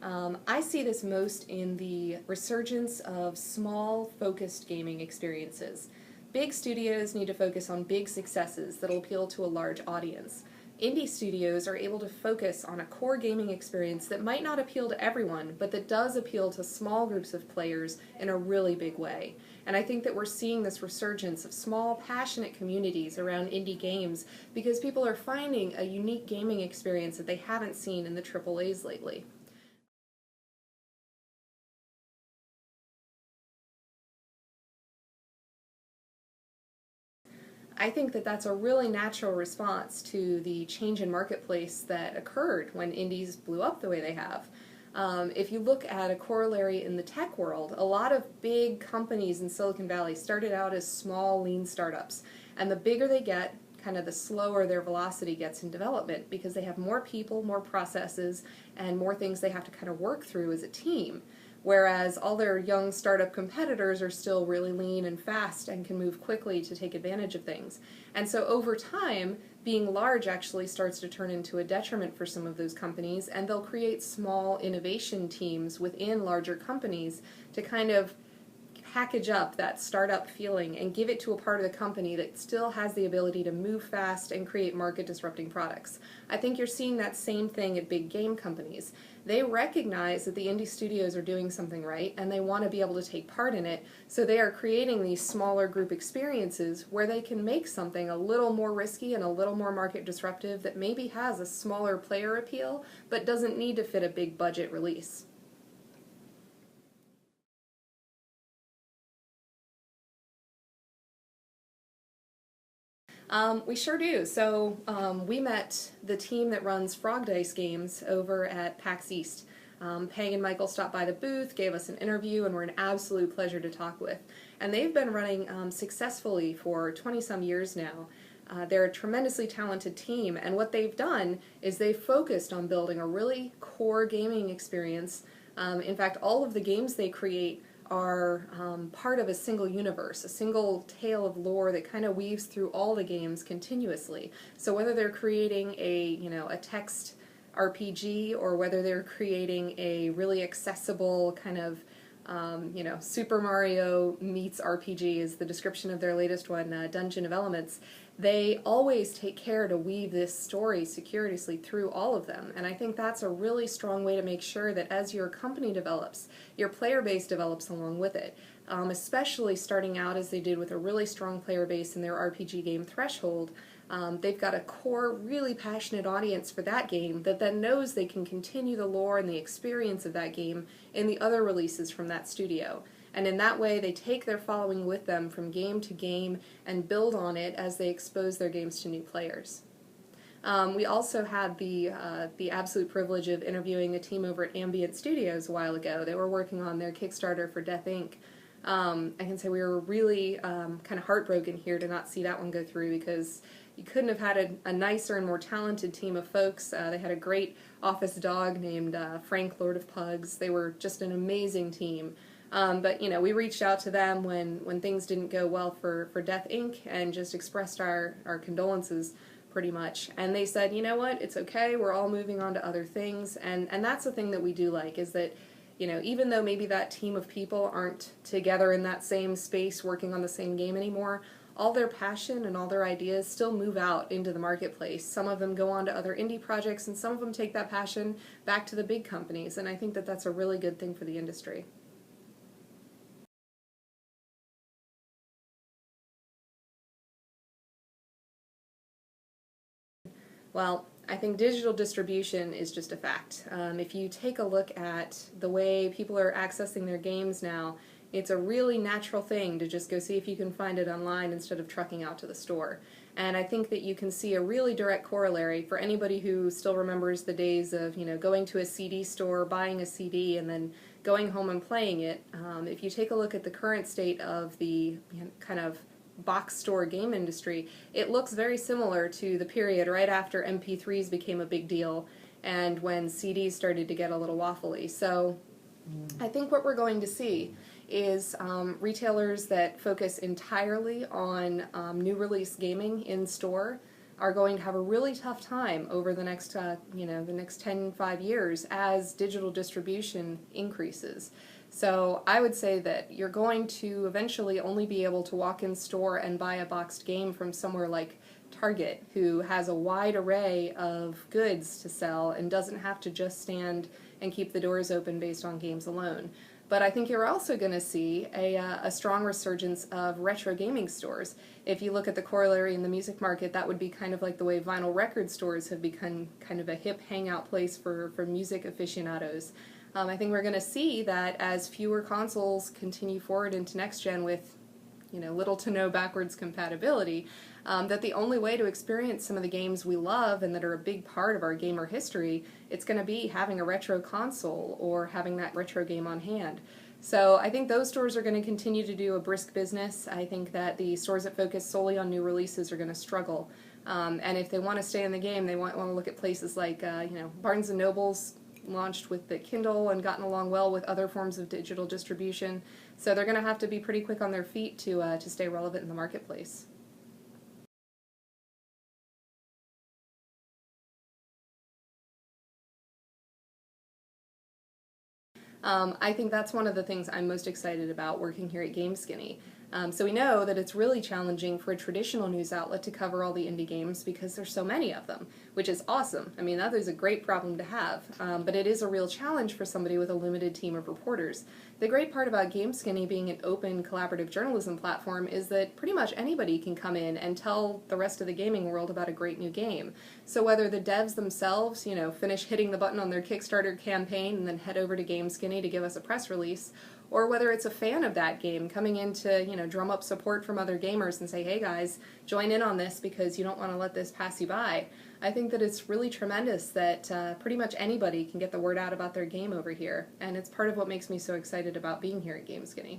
I see this most in the resurgence of small, focused gaming experiences. Big studios need to focus on big successes that'll appeal to a large audience. Indie studios are able to focus on a core gaming experience that might not appeal to everyone, but that does appeal to small groups of players in a really big way. And I think that we're seeing this resurgence of small, passionate communities around indie games because people are finding a unique gaming experience that they haven't seen in the AAAs lately. I think that that's a really natural response to the change in marketplace that occurred when indies blew up the way they have. If you look at a corollary in the tech world, a lot of big companies in Silicon Valley started out as small, lean startups. And the bigger they get, kind of the slower their velocity gets in development because they have more people, more processes, and more things they have to kind of work through as a team. Whereas all their young startup competitors are still really lean and fast and can move quickly to take advantage of things. And so over time, being large actually starts to turn into a detriment for some of those companies, and they'll create small innovation teams within larger companies to kind of package up that startup feeling and give it to a part of the company that still has the ability to move fast and create market disrupting products. I think you're seeing that same thing at big game companies. They recognize that the indie studios are doing something right and they want to be able to take part in it, so they are creating these smaller group experiences where they can make something a little more risky and a little more market disruptive that maybe has a smaller player appeal but doesn't need to fit a big budget release. We sure do. So we met the team that runs Frog Dice games over at PAX East. Peg and Michael stopped by the booth, gave us an interview, and were an absolute pleasure to talk with. And they've been running successfully for 20-some years now. They're a tremendously talented team, and what they've done is they've focused on building a really core gaming experience. In fact, all of the games they create are part of a single universe, a single tale of lore that kind of weaves through all the games continuously. So whether they're creating a text RPG or whether they're creating a really accessible kind of Super Mario meets RPG is the description of their latest one, Dungeon of Elements. They always take care to weave this story circuitously through all of them. And I think that's a really strong way to make sure that as your company develops, your player base develops along with it. Especially starting out as they did with a really strong player base in their RPG game Threshold. They've got a core, really passionate audience for that game that then knows they can continue the lore and the experience of that game in the other releases from that studio. And in that way, they take their following with them from game to game and build on it as they expose their games to new players. We also had the absolute privilege of interviewing a team over at Ambient Studios a while ago. They were working on their Kickstarter for Death Inc. I can say we were really kind of heartbroken here to not see that one go through because you couldn't have had a nicer and more talented team of folks. They had a great office dog named Frank, Lord of Pugs. They were just an amazing team. But we reached out to them when things didn't go well for Death Inc. and just expressed our condolences pretty much. And they said, you know what, it's okay, we're all moving on to other things. And that's the thing that we do like, is that even though maybe that team of people aren't together in that same space working on the same game anymore, all their passion and all their ideas still move out into the marketplace. Some of them go on to other indie projects, and some of them take that passion back to the big companies. And I think that that's a really good thing for the industry. Well, I think digital distribution is just a fact. If you take a look at the way people are accessing their games now, it's a really natural thing to just go see if you can find it online instead of trucking out to the store. And I think that you can see a really direct corollary for anybody who still remembers the days of, going to a CD store, buying a CD, and then going home and playing it. If you take a look at the current state of the kind of box store game industry, it looks very similar to the period right after MP3s became a big deal and when CDs started to get a little waffly. So I think what we're going to see is retailers that focus entirely on new release gaming in store. are going to have a really tough time over the next, the next 5 years as digital distribution increases. So I would say that you're going to eventually only be able to walk in store and buy a boxed game from somewhere like Target, who has a wide array of goods to sell and doesn't have to just stand and keep the doors open based on games alone. But I think you're also going to see a strong resurgence of retro gaming stores. If you look at the corollary in the music market, that would be kind of like the way vinyl record stores have become kind of a hip hangout place for music aficionados. I think we're going to see that as fewer consoles continue forward into next gen with little to no backwards compatibility, that the only way to experience some of the games we love and that are a big part of our gamer history, it's going to be having a retro console or having that retro game on hand. So I think those stores are going to continue to do a brisk business. I think that the stores that focus solely on new releases are going to struggle. And if they want to stay in the game, they want to look at places like Barnes & Noble's launched with the Kindle and gotten along well with other forms of digital distribution. So they're going to have to be pretty quick on their feet to stay relevant in the marketplace. I think that's one of the things I'm most excited about working here at GameSkinny. So we know that it's really challenging for a traditional news outlet to cover all the indie games because there's so many of them, which is awesome. I mean, that is a great problem to have, but it is a real challenge for somebody with a limited team of reporters. The great part about GameSkinny being an open, collaborative journalism platform is that pretty much anybody can come in and tell the rest of the gaming world about a great new game. So whether the devs themselves, finish hitting the button on their Kickstarter campaign and then head over to GameSkinny to give us a press release, or whether it's a fan of that game coming in to drum up support from other gamers and say, hey guys, join in on this because you don't want to let this pass you by. I think that it's really tremendous that pretty much anybody can get the word out about their game over here, and it's part of what makes me so excited about being here at GameSkinny.